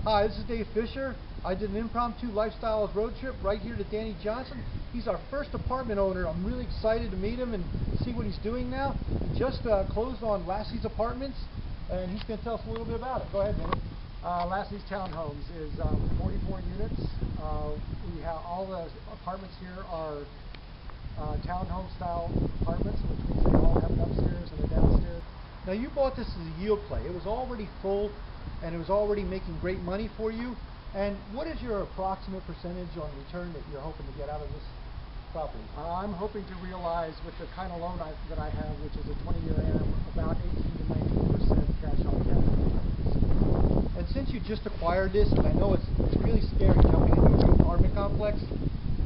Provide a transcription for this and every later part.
Hi, this is Dave Fisher. I did an impromptu lifestyles road trip right here to Danny Johnson. He's our first apartment owner. I'm really excited to meet him and see what he's doing now. He just closed on Lassie's Apartments, and he's going to tell us a little bit about it. Go ahead, Danny. Lassie's Townhomes is 44 units. We have all the apartments here are townhome style apartments, which means they all have an upstairs and a downstairs. Now you bought this as a yield play. It was already full and it was already making great money for you. And what is your approximate percentage on return that you're hoping to get out of this property? I'm hoping to realize with the kind of loan that I have, which is a 20-year AM, about 18 to 19% cash on cash. And since you just acquired this, and I know it's really scary jumping into a new apartment complex,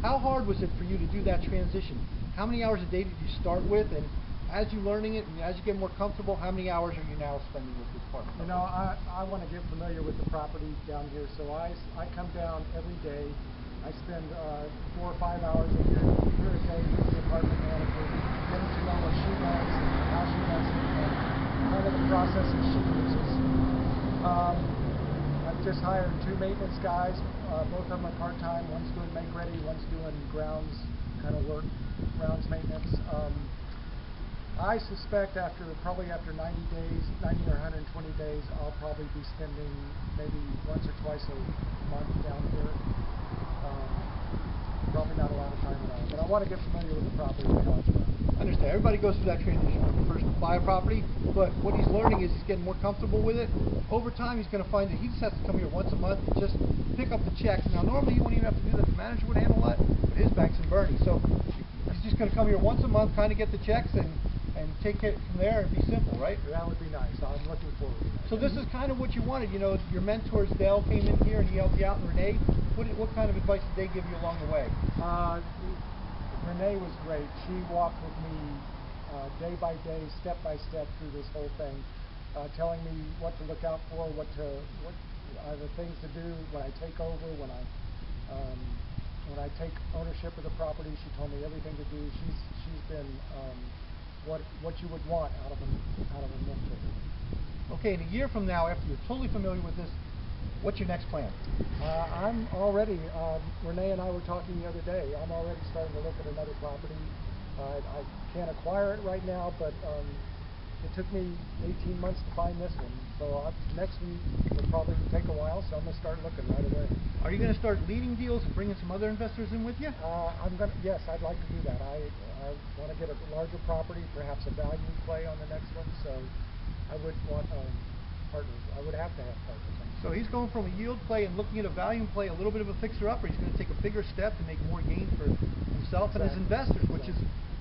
how hard was it for you to do that transition? How many hours a day did you start with? And as you're learning it and as you get more comfortable, how many hours are you now spending with this apartment? You know, I want to get familiar with the property down here, so I come down every day. I spend 4 or 5 hours a day with the apartment manager, getting to know what she does, how she does it, and kind of the process that she uses. I've just hired 2 maintenance guys. Both of them are part-time. One's doing make-ready, one's doing grounds kind of work, grounds maintenance. I suspect probably after 90 days, 90 or 120 days, I'll probably be spending maybe once or twice a month down here. Probably not a lot of time at all, but I want to get familiar with the property and how it's run. I understand. Everybody goes through that transition when you first buy a property, but what he's learning is he's getting more comfortable with it. Over time, he's going to find that he just has to come here once a month and just pick up the checks. Now, normally you wouldn't even have to do that. The manager would handle that, but his bank's in Bernie. So he's just going to come here once a month, kind of get the checks and take it from there and be simple, right? That would be nice. I'm looking forward to that. So this is kind of what you wanted. You know, your mentors, Dale, came in here and he helped you out, and Renee. What kind of advice did they give you along the way? Renee was great. She walked with me day by day, step by step through this whole thing, telling me what to look out for, what are the things to do when I take over, when I take ownership of the property. She told me everything to do. She's been what you would want out of a mentor. Okay, in a year from now, after you're totally familiar with this, what's your next plan? I'm already, Renee and I were talking the other day, I'm already starting to look at another property. I can't acquire it right now, but it took me 18 months to find this one. So next week will probably take a while, so I'm going to start looking right away. Are you going to start leading deals and bringing some other investors in with you? Yes, I'd like to do that. I want to get a larger property, perhaps a value play on the next one, so I would want partners. I would have to have partners. So he's going from a yield play and looking at a value play, a little bit of a fixer-upper. He's going to take a bigger step to make more gain for himself and his investors, which is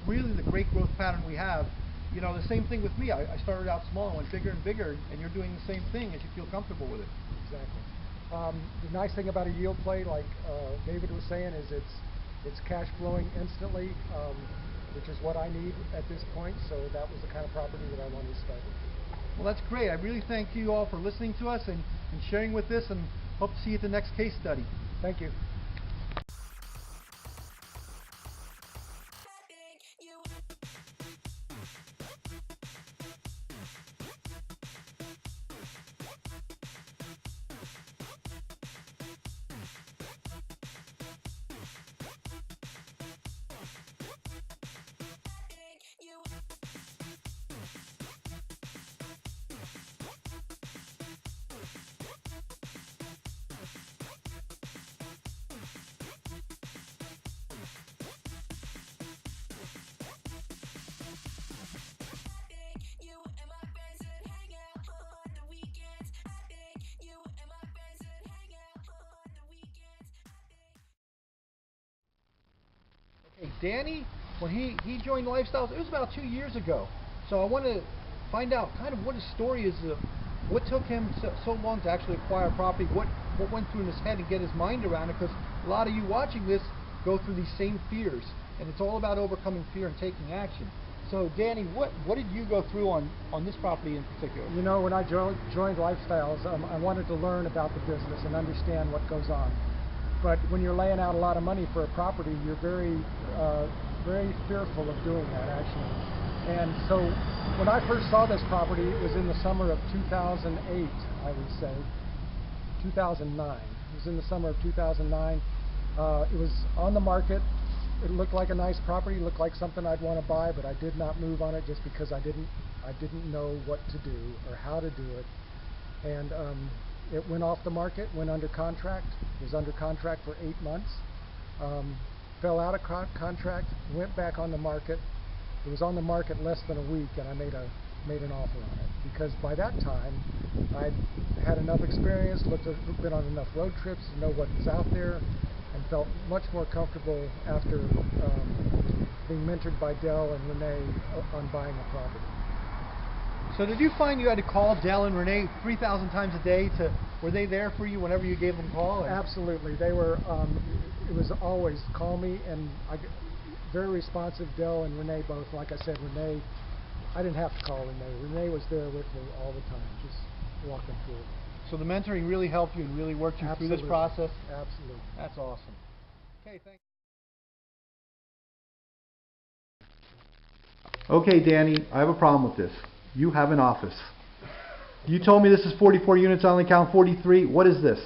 really the great growth pattern we have. You know, the same thing with me. I started out small and went bigger and bigger, and you're doing the same thing as you feel comfortable with it. Exactly. The nice thing about a yield play, like David was saying, is it's cash flowing instantly, which is what I need at this point. So that was the kind of property that I wanted to start with. Well, that's great. I really thank you all for listening to us and sharing with this, and hope to see you at the next case study. Thank you. Danny, when he joined Lifestyles, it was about 2 years ago. So I want to find out kind of what his story is, what took him so long to actually acquire property, what went through in his head and get his mind around it, because a lot of you watching this go through these same fears, and it's all about overcoming fear and taking action. So Danny, what did you go through on this property in particular? You know, when I joined Lifestyles, I wanted to learn about the business and understand what goes on. But when you're laying out a lot of money for a property, you're very fearful of doing that, actually. And so when I first saw this property, it was in the summer of 2008, I would say. 2009. It was in the summer of 2009. It was on the market. It looked like a nice property, looked like something I'd want to buy, but I did not move on it just because I didn't know what to do or how to do it. And it went off the market, went under contract. It was under contract for 8 months. Fell out of contract, went back on the market. It was on the market less than a week, and I made an offer on it, because by that time I'd had enough experience, been on enough road trips to know what's out there, and felt much more comfortable after being mentored by Dell and Renee on buying a property. So did you find you had to call Dell and Renee 3,000 times a day? Were they there for you whenever you gave them a call? Or? Absolutely. They were. It was always call me, and very responsive. Dell and Renee both. Like I said, Renee, I didn't have to call Renee. Renee was there with me all the time, just walking through it. So the mentoring really helped you and really worked you through this process? Absolutely. That's awesome. Okay, thanks. Okay, Danny, I have a problem with this. You have an office. You told me this is 44 units, I only count 43. What is this?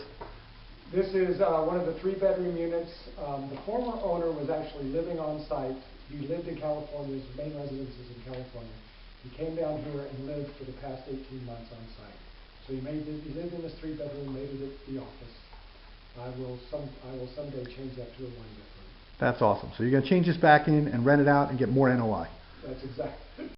This is one of the 3-bedroom units. The former owner was actually living on site. He lived in California. His main residence is in California. He came down here and lived for the past 18 months on site. So he lived in this 3-bedroom, made it the office. I will someday change that to a 1-bedroom. That's awesome. So you're going to change this back in and rent it out and get more NOI. That's exactly.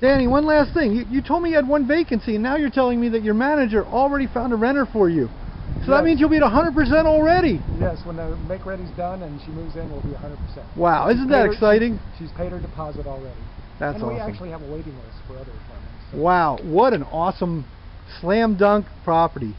Danny, one last thing. You told me you had one vacancy, and now you're telling me that your manager already found a renter for you. So yes. That means you'll be at 100% already. Yes, when the make-ready's done and she moves in, we'll be 100%. Wow, isn't that exciting? She's paid her deposit already. That's awesome. And we actually have a waiting list for other apartments. So. Wow, what an awesome slam dunk property.